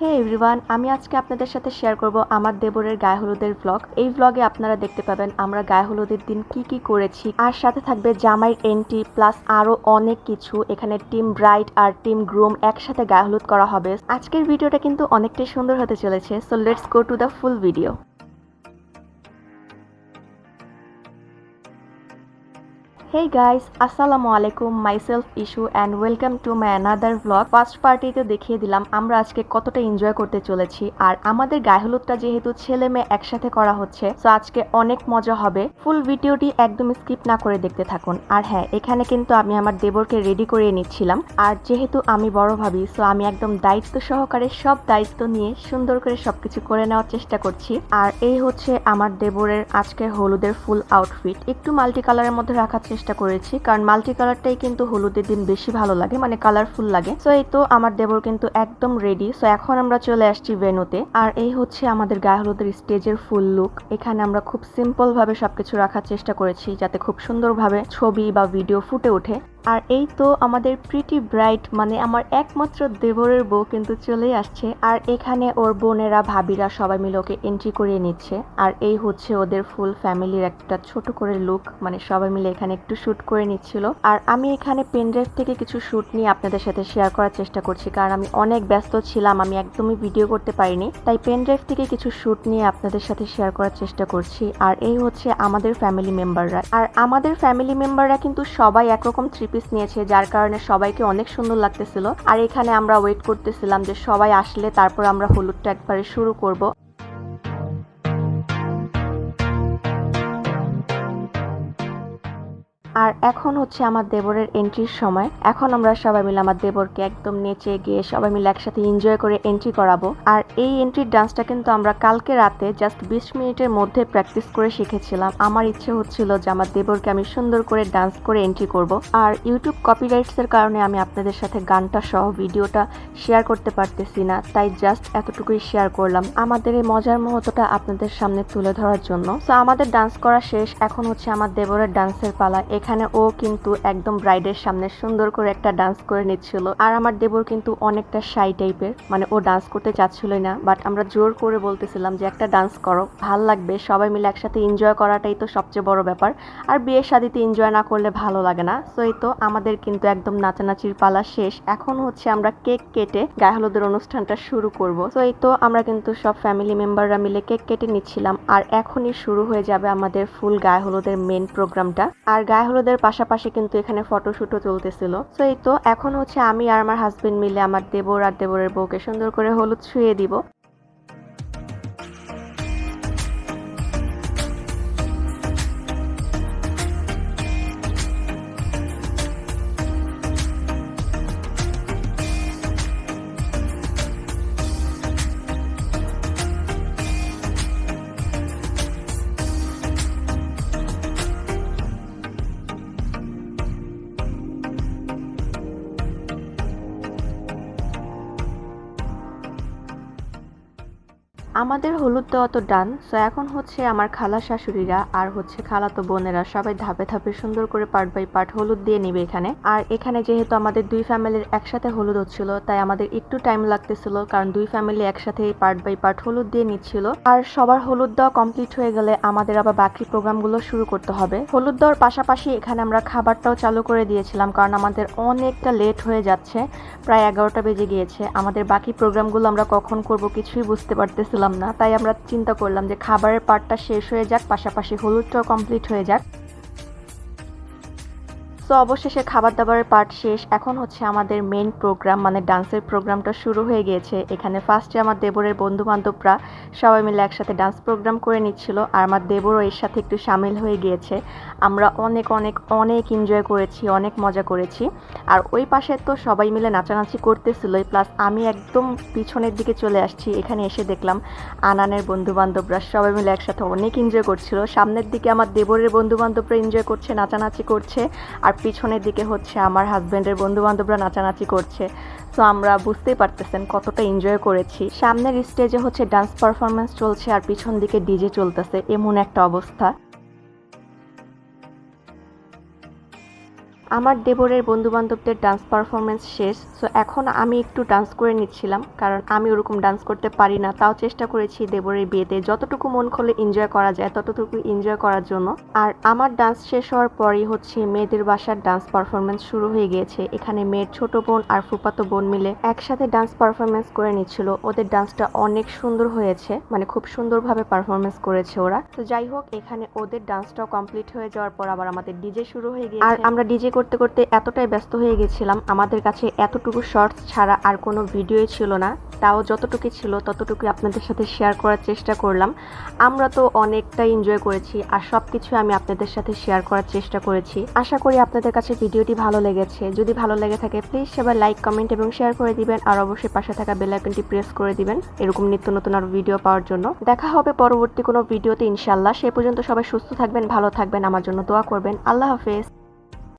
হে everyone, আমি আজকে আপনাদের সাথে শেয়ার করব আমার দেবরের গায়ে হলুদের ব্লগ। এই ব্লগে আপনারা দেখতে পাবেন আমরা গায়ে হলুদের দিন কি কি করেছি, আর সাথে থাকবে জামাইয়ের এন্ট্রি প্লাস আরো অনেক কিছু। এখানে টিম ব্রাইড আর টিম গ্রুম একসাথে গায়ে হলুদ করা হবে। আজকের ভিডিওটা কিন্তু অনেকটাই সুন্দর হতে চলেছে, so let's go to the full video. Hey guys, আসসালামু আলাইকুম, myself issue and welcome to my another vlog. First পার্টিতে দেখিয়ে দিলাম আমরা আজকে কতটা এনজয় করতে চলেছি, আর আমাদের গায়ে হলুদটা যেহেতু ছেলে মেয়ে একসাথে করা হচ্ছে, সো আজকে অনেক মজা হবে। ফুল ভিডিওটি একদম স্কিপ না করে দেখতে থাকুন। আর হ্যাঁ, এখানে কিন্তু আমি আমার দেবরকে রেডি করিয়ে নিচ্ছিলাম, আর যেহেতু আমি বড় ভাবি, সো আমি একদম দায়িত্ব সহকারে সব দায়িত্ব নিয়ে সুন্দর করে সবকিছু করে নেওয়ার চেষ্টা করছি। আর এই হচ্ছে আমার দেবরের আজকের হলুদের ফুল আউটফিট। একটু মাল্টি কালারের মধ্যে রাখার চেষ্টা করেছি, কারণ মাল্টি কালারটাই কিন্তু হলুদের দিন বেশি ভালো লাগে, মানে কালারফুল লাগে। সো এই তো আমার দেবর কিন্তু একদম রেডি। সো এখন আমরা চলে আসছি ভেন্যুতে, আর এই হচ্ছে আমাদের গায়ে হলুদের স্টেজের ফুল লুক। এখানে আমরা খুব সিম্পল ভাবে সবকিছু রাখার চেষ্টা করেছি যাতে খুব সুন্দরভাবে ছবি বা ভিডিও ফুটে ওঠে। আর এই তো আমাদের প্রিটি ব্রাইড, মানে আমার একমাত্র দেবরের বউ কিন্তু চলেই আসছে, আর এখানে ওর বোনেরা ভাবিরা সবাই মিলে ওকে এন্ট্রি করিয়ে নিচ্ছে। আর এই হচ্ছে ওদের ফুল ফ্যামিলির একটা ছোট করে লুক, মানে সবাই মিলে এখানে একটু শুট করে নিচ্ছিল। আর আমি এখানে পেন ড্রাইভ থেকে কিছু শুট নিয়ে আপনাদের সাথে শেয়ার করার চেষ্টা করছি, কারণ আমি অনেক ব্যস্ত ছিলাম, আমি একদমই ভিডিও করতে পারিনি, তাই পেন ড্রাইভ থেকে কিছু শুট নিয়ে আপনাদের সাথে শেয়ার করার চেষ্টা করছি। আর এই হচ্ছে আমাদের ফ্যামিলি মেম্বাররা, আর আমাদের ফ্যামিলি মেম্বাররা কিন্তু সবাই একরকম থ্রি পিস নিয়েছে, যার কারণে সবাইকে অনেক সুন্দর লাগতেছিল। আর এখানে আমরা ওয়েট করতেছিলাম যে সবাই আসলে তারপর আমরা হলুদটা একবারে শুরু করব। আর এখন হচ্ছে আমার দেবরের এন্ট্রির সময়। এখন আমরা সবাই মিলে আমার দেবরকে একদম নেচে গিয়ে সবাই মিলে একসাথে এনজয় করে এন্ট্রি করাবো। আর এই এন্ট্রির ডান্সটা কিন্তু আমরা কালকে রাতে জাস্ট 20 মিনিটের মধ্যে প্র্যাকটিস করে শিখেছিলাম। আমার ইচ্ছে হচ্ছিল যে আমার দেবরকে আমি সুন্দর করে ডান্স করে এন্ট্রি করব। আর ইউটিউব কপিরাইটস এর কারণে আমি আপনাদের সাথে গানটা সহ ভিডিওটা শেয়ার করতে পারতেছি না, তাই জাস্ট এতটুকুই শেয়ার করলাম আমাদের এই মজার মুহূর্তটা আপনাদের সামনে তুলে ধরার জন্য। তো আমাদের ডান্স করা শেষ, এখন হচ্ছে আমার দেবরের ডান্সের পালা। এখানে ও কিন্তু একদম ব্রাইডের সামনে সুন্দর করে একটা ডান্স করে নিচ্ছিল, আর আমার দেবর কিন্তু অনেকটা শাই টাইপের, মানে ও ডান্স করতে চাচ্ছিলই না, বাট আমরা জোর করে বলতেছিলাম যে একটা ডান্স করো, ভাল লাগবে, সবাই মিলে একসাথে এনজয় করাটাই তো সবচেয়ে বড় ব্যাপার। আর বিয়ের শাদীতে এনজয় না করলে ভালো লাগে না। সো এই তো আমাদের কিন্তু একদম নাচানাচির পালা শেষ, এখন হচ্ছে আমরা কেক কেটে গায়ে হলুদের অনুষ্ঠানটা শুরু করব। সো এই তো আমরা কিন্তু সব ফ্যামিলি মেম্বাররা মিলে কেক কেটে নিচ্ছিলাম, আর এখনই শুরু হয়ে যাবে আমাদের ফুল গায়ে হলুদের মেন প্রোগ্রামটা। আর গায়ে হলুদের পাশাপাশি কিন্তু এখানে ফটোশুটও চলতেছিল। সো এই তো এখন হচ্ছে আমি আর আমার হাজবেন্ড মিলে আমার দেবর আর দেবরের বউকে সুন্দর করে হলুদ ছুঁয়ে দিব। আমাদের হলুদ দেওয়া তো ডান। সো এখন হচ্ছে আমার খালা শাশুড়িরা আর হচ্ছে খালাতো বোনেরা সবাই ধাপে ধাপে সুন্দর করে পার্ট বাই পার্ট হলুদ দিয়ে নিবে এখানে। আর এখানে যেহেতু আমাদের দুই ফ্যামিলির একসাথে হলুদ হচ্ছিল, তাই আমাদের একটু টাইম লাগতেছিল, কারণ দুই ফ্যামিলি একসাথে পার্ট বাই পার্ট হলুদ দিয়ে নিচ্ছিল। আর সবার হলুদ দেওয়া কমপ্লিট হয়ে গেলে আমাদের আবার বাকি প্রোগ্রামগুলো শুরু করতে হবে। হলুদ দেওয়ার পাশাপাশি এখানে আমরা খাবারটাও চালু করে দিয়েছিলাম, কারণ আমাদের অনেকটা লেট হয়ে যাচ্ছে, প্রায় 11টা বেজে গিয়েছে। আমাদের বাকি প্রোগ্রামগুলো আমরা কখন করব কিছুই বুঝতে পারতেছিলাম না, তাই আমরা চিন্তা করলাম যে খাবারের পার্টটা শেষ হয়ে যাক, পাশাপাশি হলুদটাও কমপ্লিট হয়ে যাক। সো অবশেষে খাবার দাবারের পার্ট শেষ, এখন হচ্ছে আমাদের মেইন প্রোগ্রাম, মানে ডান্সের প্রোগ্রামটা শুরু হয়ে গিয়েছে। এখানে ফার্স্টে আমার দেবরের বন্ধু বান্ধবরা সবাই মিলে একসাথে ডান্স প্রোগ্রাম করে নিচ্ছিল, আর আমার দেবরও এর সাথে একটু সামিল হয়ে গিয়েছে। আমরা অনেক অনেক অনেক এনজয় করেছি, অনেক মজা করেছি। আর ওই পাশে তো সবাই মিলে নাচানাচি করতেছিলই, প্লাস আমি একদম পিছনের দিকে চলে আসছি। এখানে এসে দেখলাম আনানের বন্ধু বান্ধবরা সবাই মিলে একসাথে অনেক এনজয় করছিল। সামনের দিকে আমার দেবরের বন্ধু বান্ধবরা এনজয় করছে, নাচানাচি করছে, আর পিছনের দিকে হচ্ছে আমার হাজবেন্ডের বন্ধু বান্ধবরা নাচানাচি করছে। সো আমরা বুঝতেই পারতেছেন কতটা এনজয় করেছি। সামনের স্টেজে হচ্ছে ডান্স পারফরমেন্স চলছে, আর পিছন দিকে ডিজে চলতেছে, এমন একটা অবস্থা। আমার দেবরের বন্ধু-বান্ধবদের ডান্স পারফরম্যান্স শেষ। সো এখন আমি একটু ডান্স করে নিচ্ছিলাম, কারণ আমি ওরকম ডান্স করতে পারি না। তাও চেষ্টা করেছি দেবরের বিয়েতে যতটুকু মন খুলে এনজয় করা যায় ততটুকু এনজয় করার জন্য। আর আমার ডান্স শেষ হওয়ার পরেই হচ্ছে মেয়েদের বাসার ডান্স পারফরম্যান্স শুরু হয়ে গিয়েছে। এখানে মেয়ের ছোট বোন আর ফুফাতো বোন মিলে একসাথে ডান্স পারফরম্যান্স করে নিচ্ছিল। ওদের ডান্সটা অনেক সুন্দর হয়েছে, মানে খুব সুন্দরভাবে পারফরম্যান্স করেছে ওরা। তো যাই হোক, এখানে ওদের ডান্সটাও কমপ্লিট হয়ে যাওয়ার পর আবার আমাদের ডিজে শুরু হয়ে গিয়েছে। আর আমরা ডিজে করতে করতে এতটাই ব্যস্ত হয়ে গেছিলাম, আমাদের কাছে এতটুকু শর্টস ছাড়া আর কোনো ভিডিওই ছিল না। তাও যতটুকু ছিল ততটুকু আপনাদের সাথে শেয়ার করার চেষ্টা করলাম। আমরা তো অনেকটাই এনজয় করেছি আর সবকিছু আমি আপনাদের সাথে শেয়ার করার চেষ্টা করেছি। আশা করি আপনাদের কাছে ভিডিওটি ভালো লেগেছে। যদি ভালো লেগে থাকে প্লিজ সবাই লাইক, কমেন্ট এবং শেয়ার করে দিবেন। আর অবশ্যই পাশে থাকা বেল আইকনটি প্রেস করে দিবেন এরকম নিত্য নতুন আরো ভিডিও পাওয়ার জন্য। দেখা হবে পরবর্তী কোনো ভিডিওতে ইনশাআল্লাহ। সে পর্যন্ত সবাই সুস্থ থাকবেন, ভালো থাকবেন, আমার জন্য দোয়া করবেন। আল্লাহ হাফেজ।